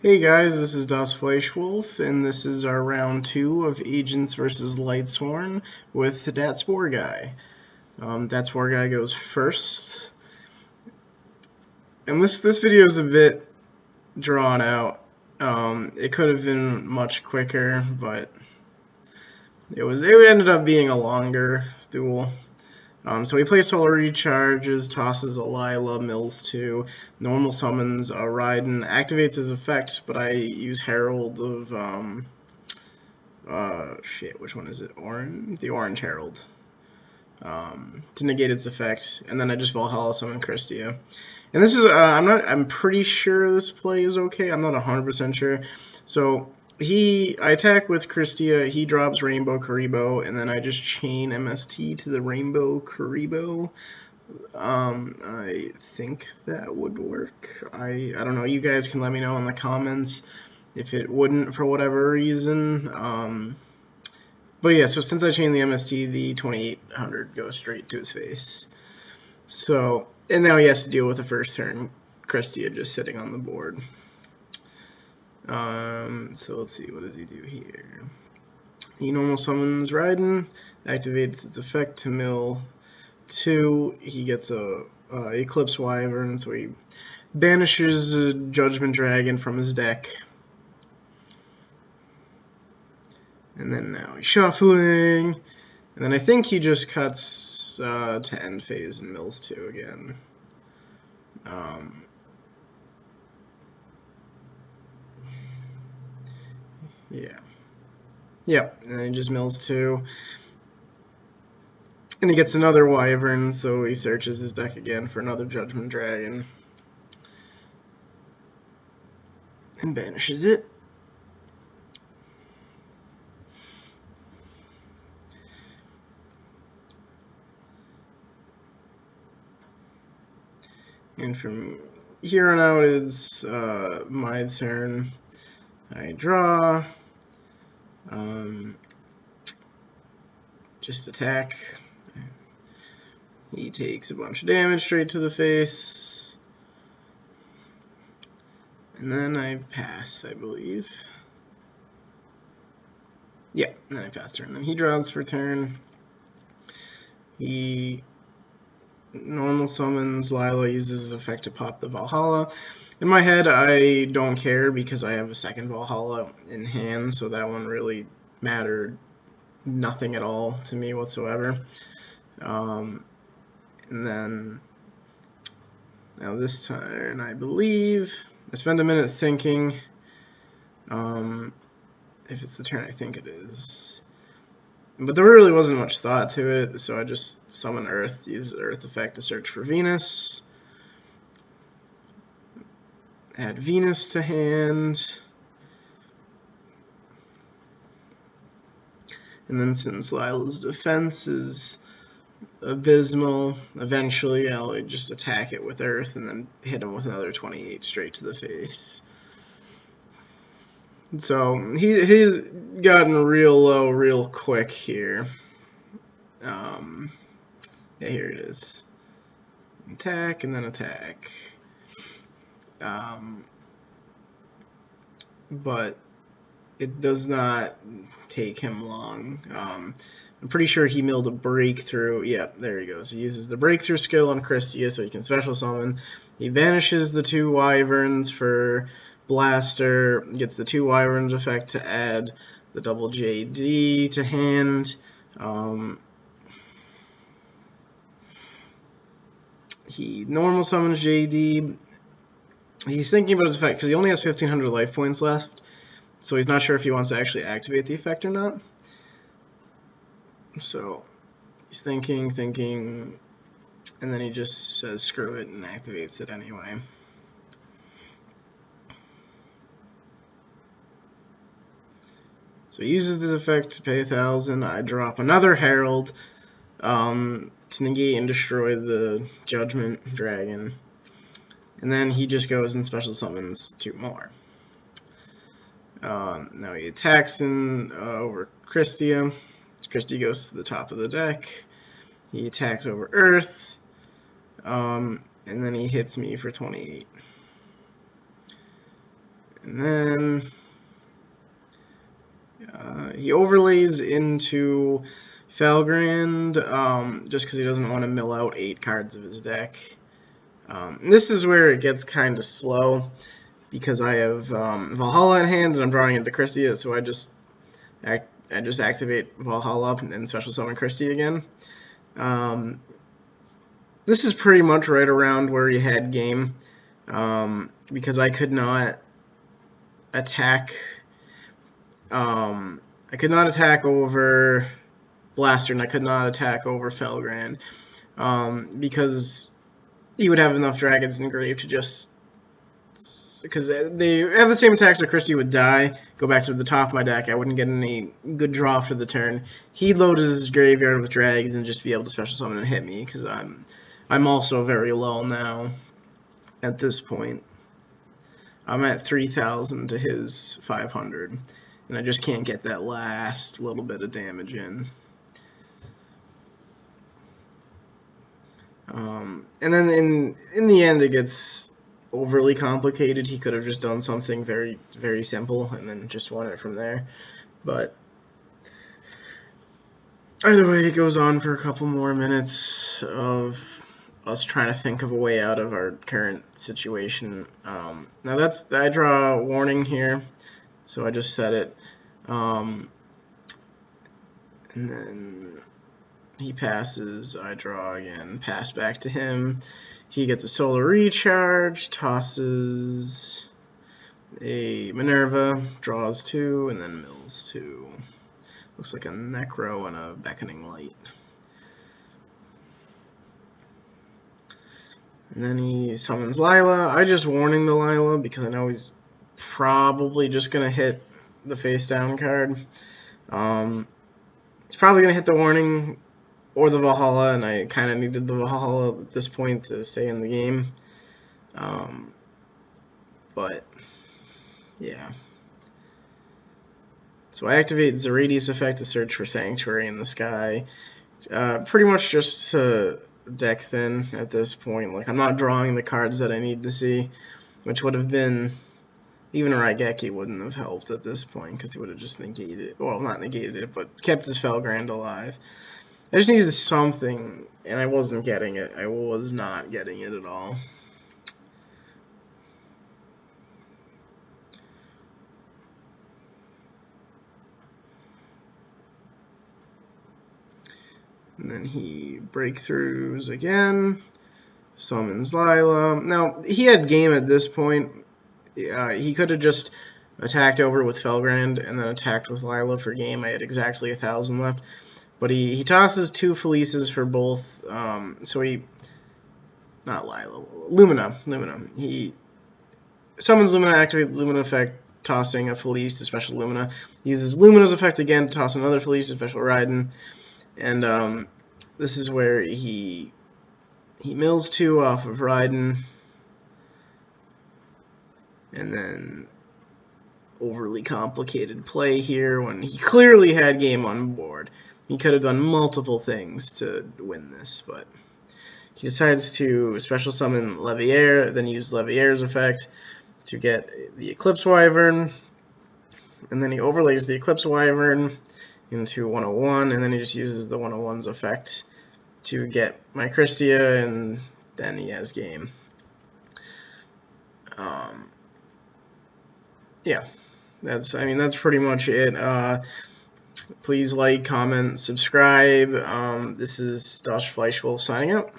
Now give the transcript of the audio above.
Hey guys, this is DasFleishwulf, and this is our round 2 of Agents Vs Lightsworn with that Spore guy. That Spore guy goes first, and this video is a bit drawn out. It could have been much quicker, but it ended up being a longer duel. So he plays Solar Recharges, tosses a Lila, mills 2, normal summons a Raiden, activates his effect, but I use Herald of, which one is it? The Orange Herald. To negate its effect, and then I just Valhalla summon Christia. And this is, I'm pretty sure this play is okay, I'm not 100% sure. So, I attack with Christia, he drops Rainbow Karibo, and then I just chain MST to the Rainbow Karibo. I think that would work. I don't know, you guys can let me know in the comments if it wouldn't for whatever reason. But yeah, so since I chained the MST, the 2800 goes straight to his face. So, and now he has to deal with the first turn Christia just sitting on the board. So let's see, what does he do here? He normal summons Raiden, activates its effect to mill 2. He gets a Eclipse Wyvern, so he banishes a Judgment Dragon from his deck. And then now he's shuffling, and then I think he just cuts to end phase and mills 2 again. Yeah. Yep, and then he just mills 2. And he gets another Wyvern, so he searches his deck again for another Judgment Dragon. And banishes it. And from here on out, it's my turn. I draw. Just attack. He takes a bunch of damage straight to the face. And then I pass, I believe. Yeah, and then I pass turn. Then he draws for turn. He normal summons Lila, uses his effect to pop the Valhalla. In my head, I don't care because I have a second Valhalla in hand, so that one really mattered nothing at all to me whatsoever. And then, now this turn, I believe, I spend a minute thinking, if it's the turn I think it is. But there really wasn't much thought to it, so I just summon Earth, use the Earth effect to search for Venus. Add Venus to hand. And then since Lila's defense is abysmal, eventually I'll just attack it with Earth and then hit him with another 28 straight to the face. So he's gotten real low real quick here. Yeah, here it is. Attack and then attack. But it does not take him long. I'm pretty sure he milled a breakthrough. Yep, there he goes. He uses the breakthrough skill on Christia so he can special summon. He banishes the 2 Wyverns for Blaster, gets the 2 Wyverns effect to add the double JD to hand. He normal summons JD. He's thinking about his effect because he only has 1,500 life points left, so he's not sure if he wants to actually activate the effect or not. So he's thinking, and then he just says screw it and activates it anyway. So he uses this effect to pay 1,000. I drop another Herald to negate and destroy the Judgment Dragon. And then he just goes and special summons 2 more. Now he attacks over Christia. Christia goes to the top of the deck. He attacks over Earth. And then he hits me for 28. And then he overlays into Felgrand just because he doesn't want to mill out 8 cards of his deck. This is where it gets kind of slow because I have Valhalla in hand and I'm drawing into Christia, so I just activate Valhalla and special summon Christie again. This is pretty much right around where he had game, because I could not attack. I could not attack over Blaster, and I could not attack over Felgrand, because he would have enough dragons in grave to just. Because they have the same attacks, so Christie would die, go back to the top of my deck. I wouldn't get any good draw for the turn. He'd load his graveyard with dragons and just be able to special summon and hit me, because I'm also very low now at this point. I'm at 3,000 to his 500, and I just can't get that last little bit of damage in. And then in the end, it gets overly complicated. He could have just done something very, very simple and then just won it from there. But either way, it goes on for a couple more minutes of us trying to think of a way out of our current situation. Now I draw a warning here, so I just set it. And then he passes, I draw again, pass back to him. He gets a solar recharge, tosses a Minerva, draws 2, and then mills 2. Looks like a Necro and a Beckoning Light. And then he summons Lila. I just warning the Lila because I know he's probably just going to hit the face down card. He's probably going to hit the warning or the Valhalla, and I kind of needed the Valhalla at this point to stay in the game. But, yeah. So I activate Zeradius effect to search for Sanctuary in the sky. Pretty much just to deck thin at this point. Like, I'm not drawing the cards that I need to see, which would have been... Even a Raigeki wouldn't have helped at this point, because he would have just negated it. Well, not negated it, but kept his Felgrand alive. I just needed something, and I wasn't getting it. I was not getting it at all. And then he breakthroughs again, summons Lila. Now, he had game at this point. He could have just attacked over with Felgrand and then attacked with Lila for game. I had exactly 1,000 left. But he tosses 2 Felices for both, so he, not Lila, Lumina. He summons Lumina, activates Lumina effect, tossing a Felice to special Lumina. He uses Lumina's effect again to toss another Felice to special Raiden. And this is where he mills 2 off of Raiden. And then overly complicated play here when he clearly had game on board. He could have done multiple things to win this, but he decides to special summon Leviair, then use Leviair's effect to get the Eclipse Wyvern, and then he overlays the Eclipse Wyvern into 101, and then he just uses the 101's effect to get my Christia, and then he has game. Yeah, that's pretty much it. Please like, comment, subscribe. This is DasFleishwulf signing out.